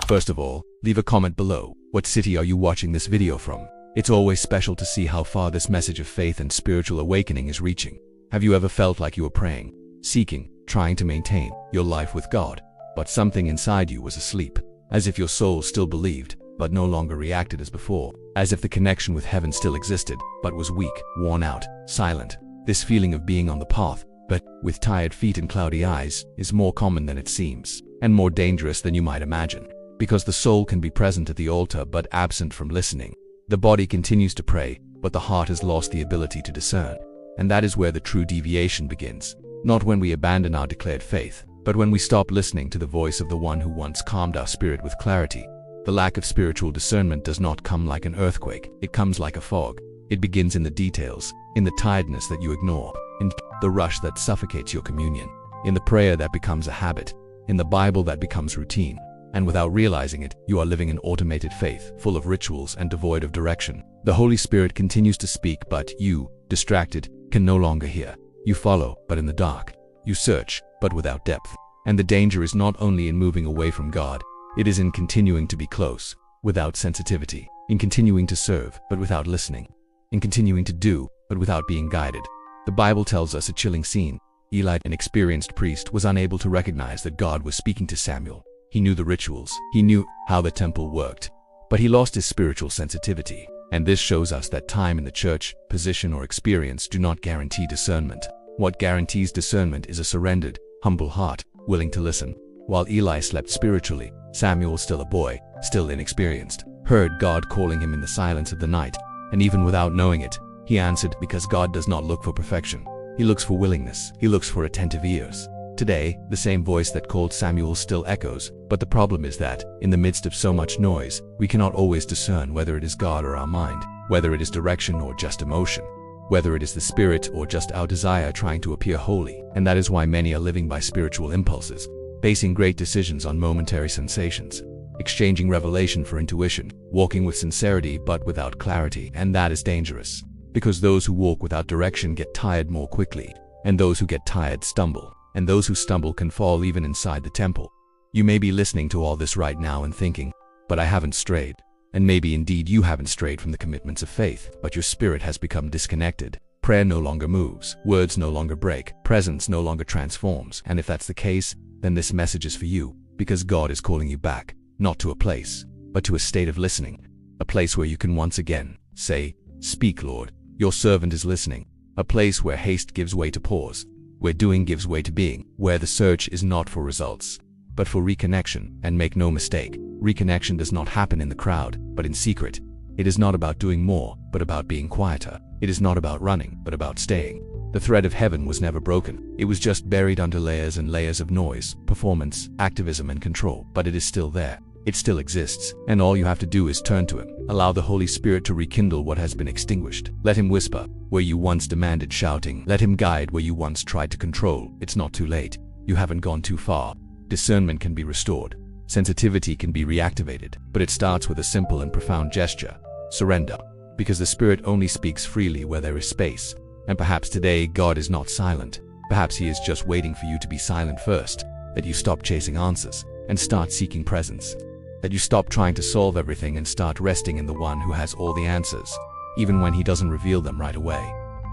First of all, leave a comment below. What city are you watching this video from? It's always special to see how far this message of faith and spiritual awakening is reaching. Have you ever felt like you were praying, seeking, trying to maintain your life with God, but something inside you was asleep, as if your soul still believed, but no longer reacted as before, as if the connection with heaven still existed, but was weak, worn out, silent? This feeling of being on the path, but with tired feet and cloudy eyes, is more common than it seems, and more dangerous than you might imagine, because the soul can be present at the altar but absent from listening. The body continues to pray, but the heart has lost the ability to discern. And that is where the true deviation begins. Not when we abandon our declared faith, but when we stop listening to the voice of the one who once calmed our spirit with clarity. The lack of spiritual discernment does not come like an earthquake, it comes like a fog. It begins in the details, in the tiredness that you ignore, in the rush that suffocates your communion, in the prayer that becomes a habit, in the Bible that becomes routine. And without realizing it, you are living an automated faith, full of rituals and devoid of direction. The Holy Spirit continues to speak, but you, distracted, can no longer hear. You follow, but in the dark. You search, but without depth. And the danger is not only in moving away from God, it is in continuing to be close, without sensitivity, in continuing to serve, but without listening, in continuing to do, but without being guided. The Bible tells us a chilling scene. Eli, an experienced priest, was unable to recognize that God was speaking to Samuel. He knew the rituals, he knew how the temple worked, but he lost his spiritual sensitivity. And this shows us that time in the church, position or experience do not guarantee discernment. What guarantees discernment is a surrendered, humble heart, willing to listen. While Eli slept spiritually, Samuel, still a boy, still inexperienced, heard God calling him in the silence of the night, and even without knowing it, he answered, because God does not look for perfection. He looks for willingness, he looks for attentive ears. Today, the same voice that called Samuel still echoes, but the problem is that, in the midst of so much noise, we cannot always discern whether it is God or our mind, whether it is direction or just emotion, whether it is the Spirit or just our desire trying to appear holy. And that is why many are living by spiritual impulses, basing great decisions on momentary sensations, exchanging revelation for intuition, walking with sincerity but without clarity. And that is dangerous, because those who walk without direction get tired more quickly, and those who get tired stumble. And those who stumble can fall even inside the temple. You may be listening to all this right now and thinking, but I haven't strayed. And maybe indeed you haven't strayed from the commitments of faith, but your spirit has become disconnected. Prayer no longer moves, words no longer break, presence no longer transforms. And if that's the case, then this message is for you, because God is calling you back, not to a place, but to a state of listening. A place where you can once again say, "Speak, Lord, your servant is listening." A place where haste gives way to pause, where doing gives way to being, where the search is not for results, but for reconnection. And make no mistake, reconnection does not happen in the crowd, but in secret. It is not about doing more, but about being quieter. It is not about running, but about staying. The thread of heaven was never broken. It was just buried under layers and layers of noise, performance, activism, and control. But it is still there. It still exists, and all you have to do is turn to Him. Allow the Holy Spirit to rekindle what has been extinguished. Let Him whisper where you once demanded shouting. Let Him guide where you once tried to control. It's not too late. You haven't gone too far. Discernment can be restored. Sensitivity can be reactivated. But it starts with a simple and profound gesture: surrender. Because the Spirit only speaks freely where there is space. And perhaps today God is not silent. Perhaps He is just waiting for you to be silent first. That you stop chasing answers and start seeking presence. That you stop trying to solve everything and start resting in the one who has all the answers, even when He doesn't reveal them right away.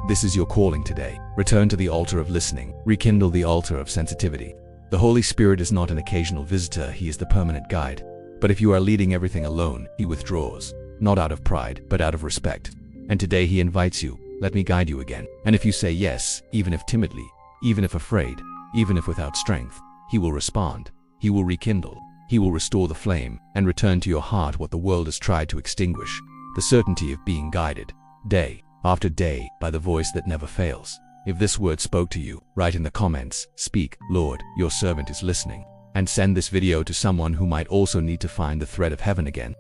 This is your calling today. Return to the altar of listening. Rekindle the altar of sensitivity. The Holy Spirit is not an occasional visitor, He is the permanent guide. But if you are leading everything alone, He withdraws, not out of pride, but out of respect. And today He invites you, "Let me guide you again." And if you say yes, even if timidly, even if afraid, even if without strength, He will respond. He will rekindle. He will restore the flame and return to your heart what the world has tried to extinguish. The certainty of being guided, day after day, by the voice that never fails. If this word spoke to you, write in the comments, "Speak, Lord, your servant is listening." And send this video to someone who might also need to find the thread of heaven again.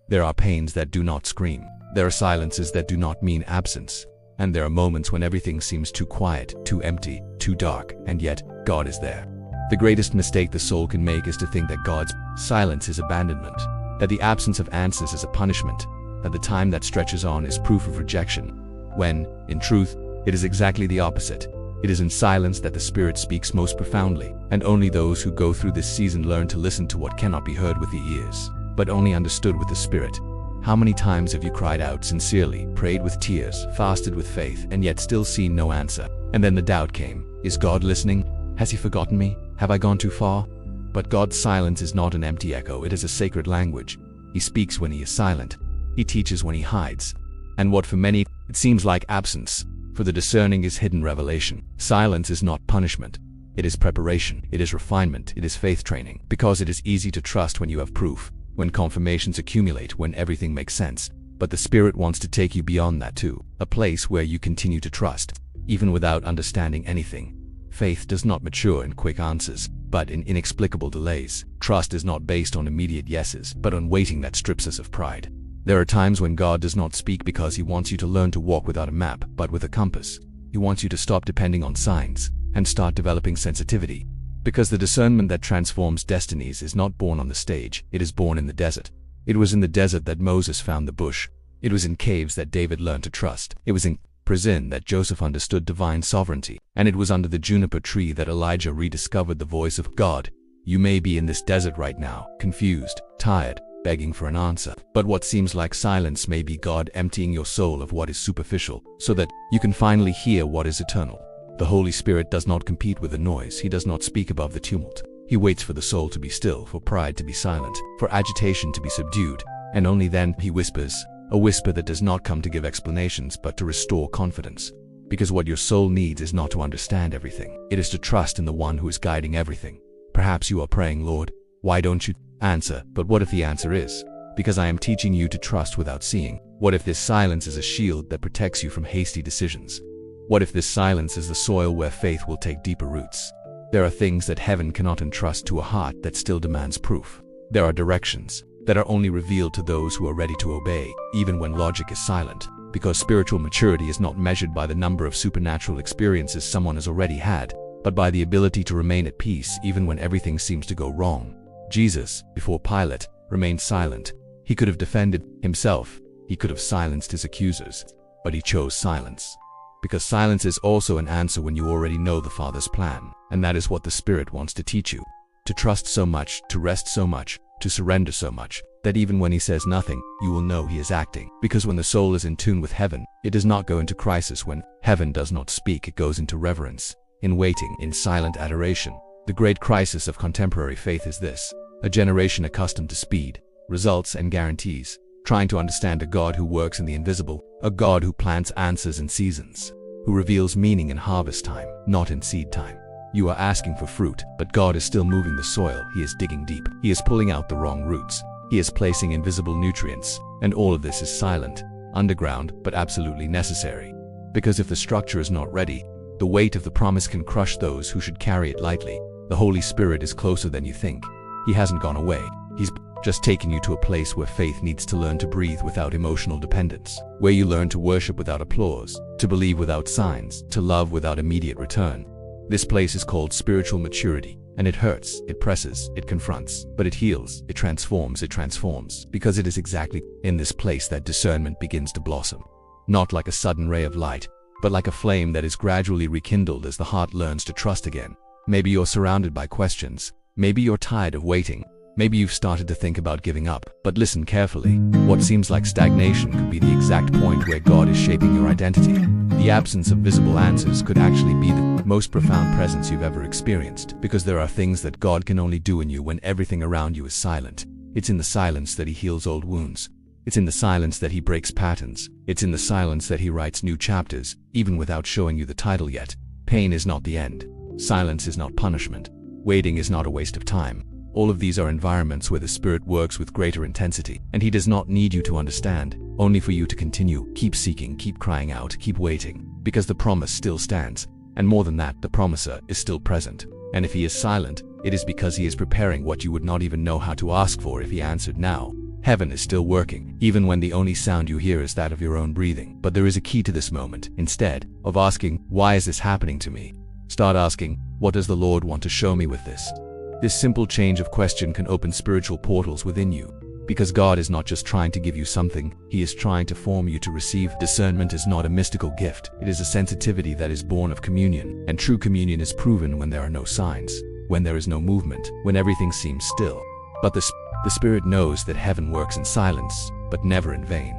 There are pains that do not scream. There are silences that do not mean absence. And there are moments when everything seems too quiet, too empty, too dark, and yet God is there. The greatest mistake the soul can make is to think that God's silence is abandonment, that the absence of answers is a punishment, that the time that stretches on is proof of rejection, when, in truth, it is exactly the opposite. It is in silence that the Spirit speaks most profoundly, and only those who go through this season learn to listen to what cannot be heard with the ears, but only understood with the Spirit. How many times have you cried out sincerely, prayed with tears, fasted with faith, and yet still seen no answer? And then the doubt came. Is God listening? Has He forgotten me? Have I gone too far? But God's silence is not an empty echo, it is a sacred language. He speaks when He is silent. He teaches when He hides. And what for many, it seems like absence, for the discerning is hidden revelation. Silence is not punishment. It is preparation, it is refinement, it is faith training, because it is easy to trust when you have proof, when confirmations accumulate, when everything makes sense. But the Spirit wants to take you beyond that too, a place where you continue to trust, even without understanding anything. Faith does not mature in quick answers, but in inexplicable delays. Trust is not based on immediate yeses, but on waiting that strips us of pride. There are times when God does not speak because He wants you to learn to walk without a map, but with a compass. He wants you to stop depending on signs and start developing sensitivity. Because the discernment that transforms destinies is not born on the stage, it is born in the desert. It was in the desert that Moses found the bush. It was in caves that David learned to trust. It was in prison that Joseph understood divine sovereignty. And it was under the juniper tree that Elijah rediscovered the voice of God. You may be in this desert right now, confused, tired, begging for an answer. But what seems like silence may be God emptying your soul of what is superficial, so that you can finally hear what is eternal. The Holy Spirit does not compete with the noise. He does not speak above the tumult. He waits for the soul to be still, for pride to be silent, for agitation to be subdued, and only then He whispers, a whisper that does not come to give explanations but to restore confidence. Because what your soul needs is not to understand everything. It is to trust in the one who is guiding everything. Perhaps you are praying, Lord, why don't you answer? But what if the answer is, because I am teaching you to trust without seeing? What if this silence is a shield that protects you from hasty decisions? What if this silence is the soil where faith will take deeper roots? There are things that heaven cannot entrust to a heart that still demands proof. There are directions that are only revealed to those who are ready to obey, even when logic is silent. Because spiritual maturity is not measured by the number of supernatural experiences someone has already had, but by the ability to remain at peace even when everything seems to go wrong. Jesus, before Pilate, remained silent. He could have defended Himself. He could have silenced His accusers. But He chose silence. Because silence is also an answer when you already know the Father's plan. And that is what the Spirit wants to teach you. To trust so much, to rest so much, to surrender so much, that even when He says nothing, you will know He is acting. Because when the soul is in tune with heaven, it does not go into crisis. When heaven does not speak, it goes into reverence, in waiting, in silent adoration. The great crisis of contemporary faith is this: a generation accustomed to speed, results, and guarantees, trying to understand a God who works in the invisible, a God who plants answers in seasons, who reveals meaning in harvest time, not in seed time. You are asking for fruit, but God is still moving the soil. He is digging deep. He is pulling out the wrong roots. He is placing invisible nutrients, and all of this is silent, underground, but absolutely necessary. Because if the structure is not ready, the weight of the promise can crush those who should carry it lightly. The Holy Spirit is closer than you think. He hasn't gone away. He's just taken you to a place where faith needs to learn to breathe without emotional dependence, where you learn to worship without applause, to believe without signs, to love without immediate return. This place is called spiritual maturity, and it hurts, it presses, it confronts, but it heals, it transforms, because it is exactly in this place that discernment begins to blossom. Not like a sudden ray of light, but like a flame that is gradually rekindled as the heart learns to trust again. Maybe you're surrounded by questions. Maybe you're tired of waiting. Maybe you've started to think about giving up. But listen carefully. What seems like stagnation could be the exact point where God is shaping your identity. The absence of visible answers could actually be the most profound presence you've ever experienced, because there are things that God can only do in you when everything around you is silent. It's in the silence that He heals old wounds. It's in the silence that He breaks patterns. It's in the silence that He writes new chapters, even without showing you the title yet. Pain is not the end. Silence is not punishment. Waiting is not a waste of time. All of these are environments where the Spirit works with greater intensity, and He does not need you to understand, only for you to continue. Keep seeking, keep crying out, keep waiting, because the promise still stands, and more than that, the promiser is still present. And if He is silent, it is because He is preparing what you would not even know how to ask for if He answered now. Heaven is still working, even when the only sound you hear is that of your own breathing. But there is a key to this moment. Instead of asking, "Why is this happening to me?" start asking, "What does the Lord want to show me with this?" This simple change of question can open spiritual portals within you. Because God is not just trying to give you something, He is trying to form you to receive. Discernment is not a mystical gift. It is a sensitivity that is born of communion. And true communion is proven when there are no signs, when there is no movement, when everything seems still. But the Spirit knows that heaven works in silence, but never in vain.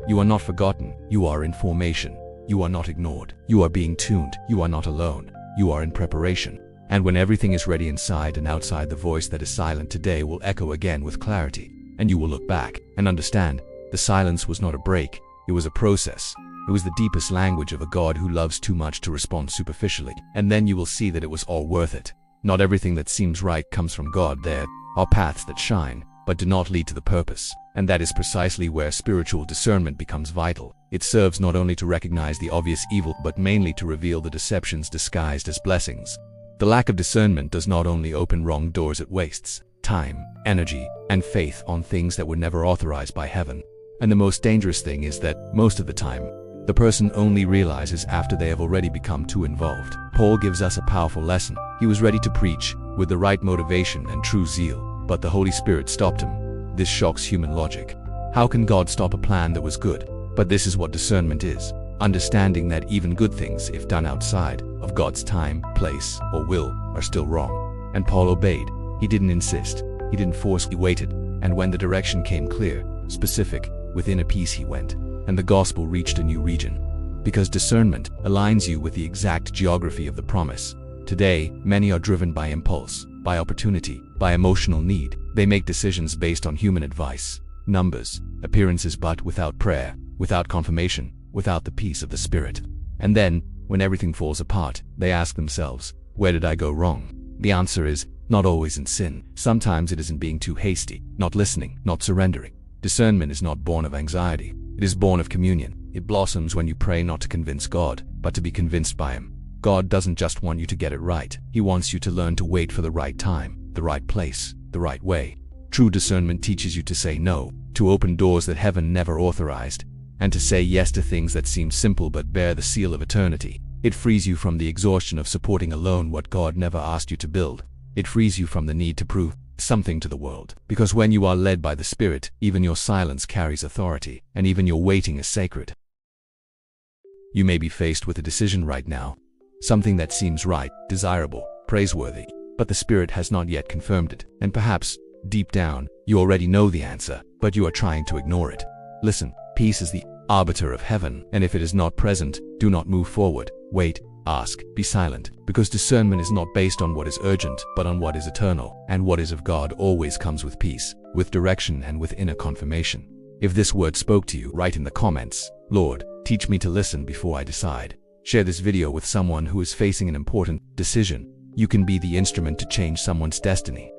You are not forgotten. You are in formation. You are not ignored. You are being tuned. You are not alone. You are in preparation. And when everything is ready inside and outside, the voice that is silent today will echo again with clarity. And you will look back and understand the silence was not a break. It was a process. It was the deepest language of a God who loves too much to respond superficially. And then you will see that it was all worth it. Not everything that seems right comes from God. There are paths that shine, but do not lead to the purpose. And that is precisely where spiritual discernment becomes vital. It serves not only to recognize the obvious evil, but mainly to reveal the deceptions disguised as blessings. The lack of discernment does not only open wrong doors, it wastes time, energy, and faith on things that were never authorized by heaven. And the most dangerous thing is that, most of the time, the person only realizes after they have already become too involved. Paul gives us a powerful lesson. He was ready to preach, with the right motivation and true zeal, but the Holy Spirit stopped him. This shocks human logic. How can God stop a plan that was good? But this is what discernment is. Understanding that even good things, if done outside of God's time, place, or will, are still wrong. And Paul obeyed. He didn't insist. He didn't force. He waited. And when the direction came clear, specific, within a peace he went. And the gospel reached a new region. Because discernment aligns you with the exact geography of the promise. Today, many are driven by impulse, by opportunity, by emotional need. They make decisions based on human advice, numbers, appearances, but without prayer, without confirmation, without the peace of the Spirit. And then, when everything falls apart, they ask themselves, where did I go wrong? The answer is, not always in sin. Sometimes it is in being too hasty, not listening, not surrendering. Discernment is not born of anxiety. It is born of communion. It blossoms when you pray not to convince God, but to be convinced by Him. God doesn't just want you to get it right. He wants you to learn to wait for the right time, the right place, the right way. True discernment teaches you to say no, to open doors that heaven never authorized, and to say yes to things that seem simple but bear the seal of eternity. It frees you from the exhaustion of supporting alone what God never asked you to build. It frees you from the need to prove something to the world. Because when you are led by the Spirit, even your silence carries authority, and even your waiting is sacred. You may be faced with a decision right now, something that seems right, desirable, praiseworthy, but the Spirit has not yet confirmed it. And perhaps, deep down, you already know the answer, but you are trying to ignore it. Listen, peace is the arbiter of heaven, and if it is not present, do not move forward. Wait, ask, be silent, because discernment is not based on what is urgent, but on what is eternal, and what is of God always comes with peace, with direction, and with inner confirmation. If this word spoke to you, write in the comments, Lord, teach me to listen before I decide. Share this video with someone who is facing an important decision. You can be the instrument to change someone's destiny.